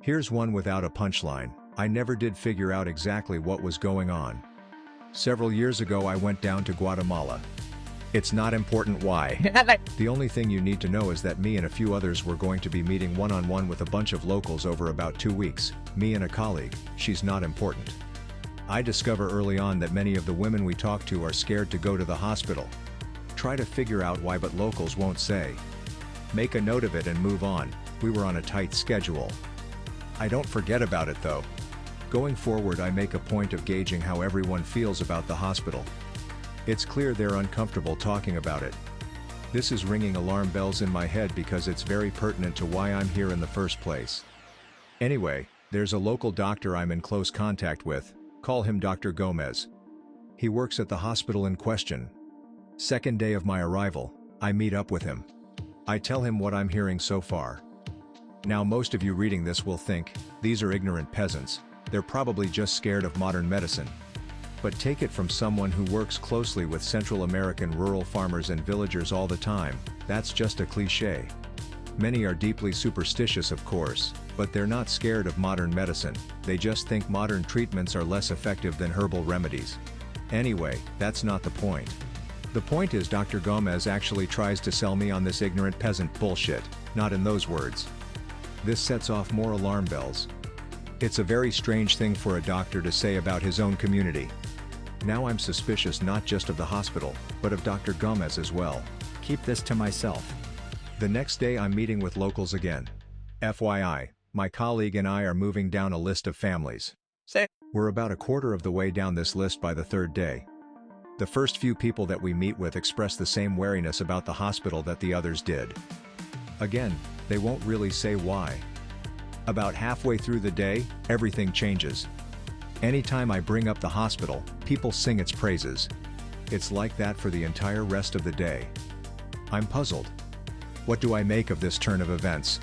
Here's one without a punchline. I never did figure out exactly what was going on. Several years ago I went down to Guatemala. It's not important why. The only thing you need to know is that me and a few others were going to be meeting one-on-one with a bunch of locals over about 2 weeks, me and a colleague. She's not important. I discover early on that many of the women we talk to are scared to go to the hospital. Try to figure out why, but locals won't say. Make a note of it and move on. We were on a tight schedule. I don't forget about it though. Going forward, I make a point of gauging how everyone feels about the hospital. It's clear they're uncomfortable talking about it. This is ringing alarm bells in my head because it's very pertinent to why I'm here in the first place. Anyway, there's a local doctor I'm in close contact with, call him Dr. Gomez. He works at the hospital in question. Second day of my arrival, I meet up with him. I tell him what I'm hearing so far. Now most of you reading this will think, these are ignorant peasants, they're probably just scared of modern medicine. But take it from someone who works closely with Central American rural farmers and villagers all the time, that's just a cliché. Many are deeply superstitious of course, but they're not scared of modern medicine, they just think modern treatments are less effective than herbal remedies. Anyway, that's not the point. The point is Dr. Gomez actually tries to sell me on this ignorant peasant bullshit, not in those words. This sets off more alarm bells. It's a very strange thing for a doctor to say about his own community. Now I'm suspicious not just of the hospital, but of Dr. Gomez as well. Keep this to myself. The next day I'm meeting with locals again. FYI, my colleague and I are moving down a list of families. We're about a quarter of the way down this list by the third day. The first few people that we meet with express the same wariness about the hospital that the others did. Again, they won't really say why. About halfway through the day, everything changes. Anytime I bring up the hospital, people sing its praises. It's like that for the entire rest of the day. I'm puzzled. What do I make of this turn of events?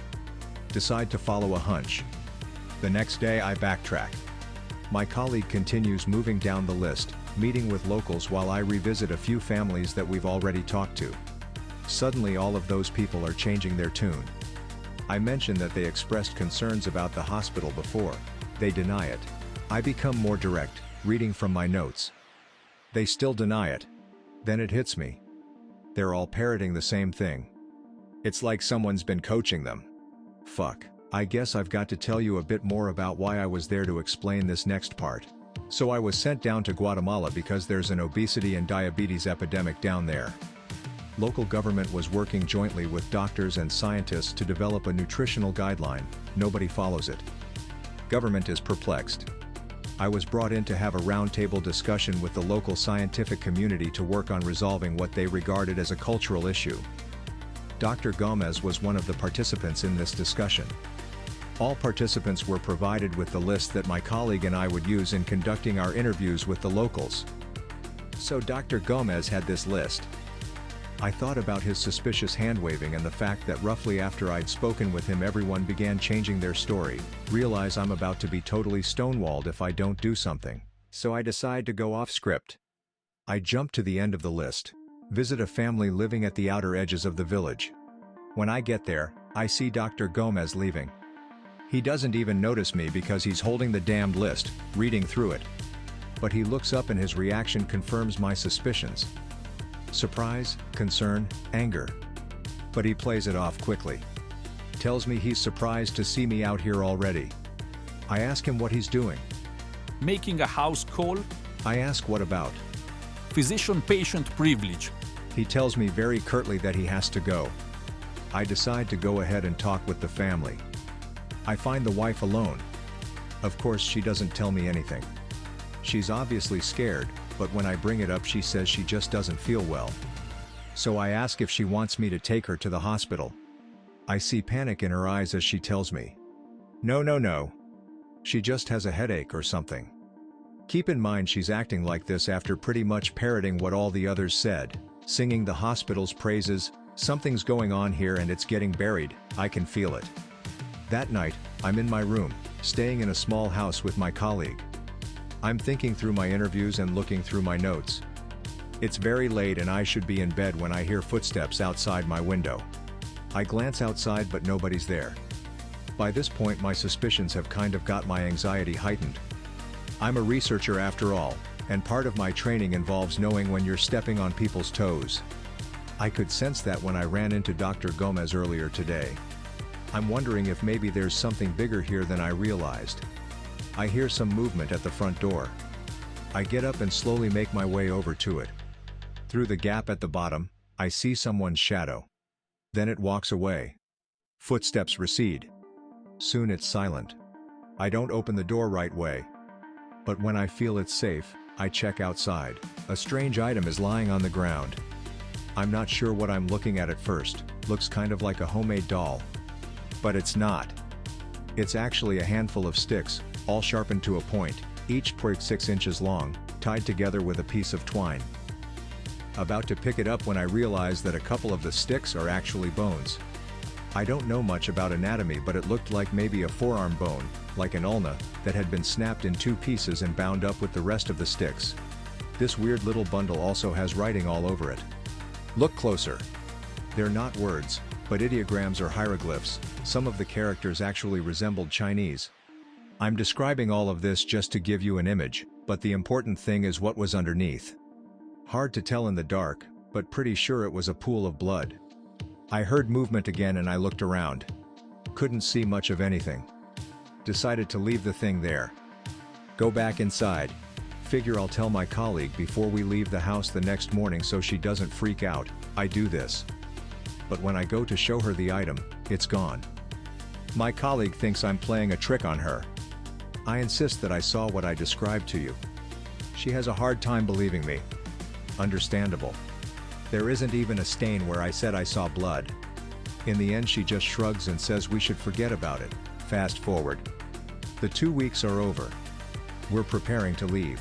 Decide to follow a hunch. The next day I backtrack. My colleague continues moving down the list, meeting with locals while I revisit a few families that we've already talked to. Suddenly all of those people are changing their tune. I mention that they expressed concerns about the hospital before. They deny it. I become more direct, reading from my notes. They still deny it. Then it hits me. They're all parroting the same thing. It's like someone's been coaching them. Fuck. I guess I've got to tell you a bit more about why I was there to explain this next part. So I was sent down to Guatemala because there's an obesity and diabetes epidemic down there. Local government was working jointly with doctors and scientists to develop a nutritional guideline. Nobody follows it. Government is perplexed. I was brought in to have a roundtable discussion with the local scientific community to work on resolving what they regarded as a cultural issue. Dr. Gomez was one of the participants in this discussion. All participants were provided with the list that my colleague and I would use in conducting our interviews with the locals. So Dr. Gomez had this list. I thought about his suspicious hand-waving and the fact that roughly after I'd spoken with him everyone began changing their story, realize I'm about to be totally stonewalled if I don't do something. So I decide to go off script. I jump to the end of the list. Visit a family living at the outer edges of the village. When I get there, I see Dr. Gomez leaving. He doesn't even notice me because he's holding the damned list, reading through it. But he looks up and his reaction confirms my suspicions. Surprise, concern, anger. But he plays it off quickly. Tells me he's surprised to see me out here already. I ask him what he's doing. Making a house call. I ask what about. Physician-patient privilege. He tells me very curtly that he has to go. I decide to go ahead and talk with the family. I find the wife alone. Of course she doesn't tell me anything. She's obviously scared, but when I bring it up she says she just doesn't feel well. So I ask if she wants me to take her to the hospital. I see panic in her eyes as she tells me. No. She just has a headache or something. Keep in mind she's acting like this after pretty much parroting what all the others said, singing the hospital's praises. Something's going on here and it's getting buried, I can feel it. That night, I'm in my room, staying in a small house with my colleague. I'm thinking through my interviews and looking through my notes. It's very late and I should be in bed when I hear footsteps outside my window. I glance outside but nobody's there. By this point my suspicions have kind of got my anxiety heightened. I'm a researcher after all, and part of my training involves knowing when you're stepping on people's toes. I could sense that when I ran into Dr. Gomez earlier today. I'm wondering if maybe there's something bigger here than I realized. I hear some movement at the front door. I get up and slowly make my way over to it. Through the gap at the bottom, I see someone's shadow. Then it walks away. Footsteps recede. Soon it's silent. I don't open the door right way. But when I feel it's safe, I check outside. A strange item is lying on the ground. I'm not sure what I'm looking at first. Looks kind of like a homemade doll. But it's not. It's actually a handful of sticks, all sharpened to a point, each twig 6 inches long, tied together with a piece of twine. About to pick it up when I realize that a couple of the sticks are actually bones. I don't know much about anatomy, but it looked like maybe a forearm bone, like an ulna, that had been snapped in 2 pieces and bound up with the rest of the sticks. This weird little bundle also has writing all over it. Look closer. They're not words, but ideograms or hieroglyphs. Some of the characters actually resembled Chinese. I'm describing all of this just to give you an image, but the important thing is what was underneath. Hard to tell in the dark, but pretty sure it was a pool of blood. I heard movement again and I looked around. Couldn't see much of anything. Decided to leave the thing there. Go back inside. Figure I'll tell my colleague before we leave the house the next morning so she doesn't freak out. I do this. But when I go to show her the item, it's gone. My colleague thinks I'm playing a trick on her. I insist that I saw what I described to you. She has a hard time believing me. Understandable. There isn't even a stain where I said I saw blood. In the end she just shrugs and says we should forget about it. Fast forward. The 2 weeks are over. We're preparing to leave.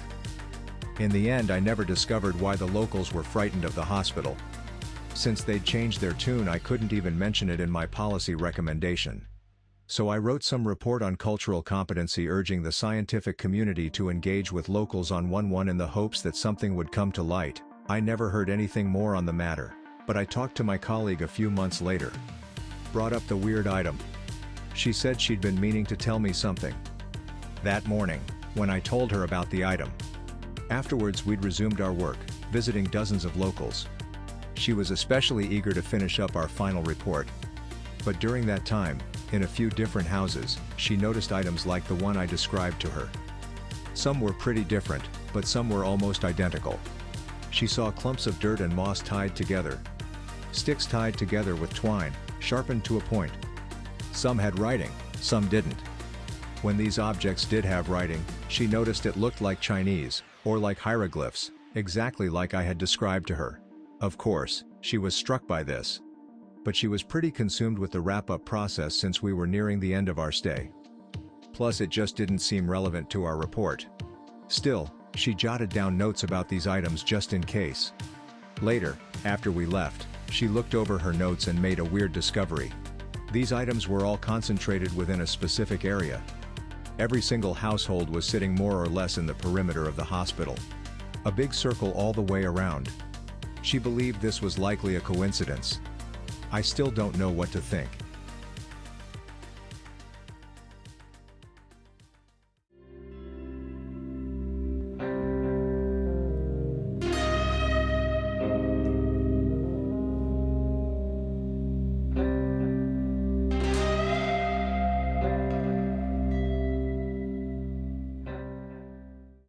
In the end I never discovered why the locals were frightened of the hospital. Since they'd changed their tune I couldn't even mention it in my policy recommendation. So I wrote some report on cultural competency urging the scientific community to engage with locals on 1/1 in the hopes that something would come to light. I never heard anything more on the matter, but I talked to my colleague a few months later. Brought up the weird item. She said she'd been meaning to tell me something. That morning, when I told her about the item. Afterwards we'd resumed our work, visiting dozens of locals. She was especially eager to finish up our final report. But during that time, in a few different houses, she noticed items like the one I described to her. Some were pretty different, but some were almost identical. She saw clumps of dirt and moss tied together. Sticks tied together with twine, sharpened to a point. Some had writing, some didn't. When these objects did have writing, she noticed it looked like Chinese, or like hieroglyphs, exactly like I had described to her. Of course, she was struck by this. But she was pretty consumed with the wrap-up process since we were nearing the end of our stay. Plus it just didn't seem relevant to our report. Still, she jotted down notes about these items just in case. Later, after we left, she looked over her notes and made a weird discovery. These items were all concentrated within a specific area. Every single household was sitting more or less in the perimeter of the hospital. A big circle all the way around. She believed this was likely a coincidence. I still don't know what to think.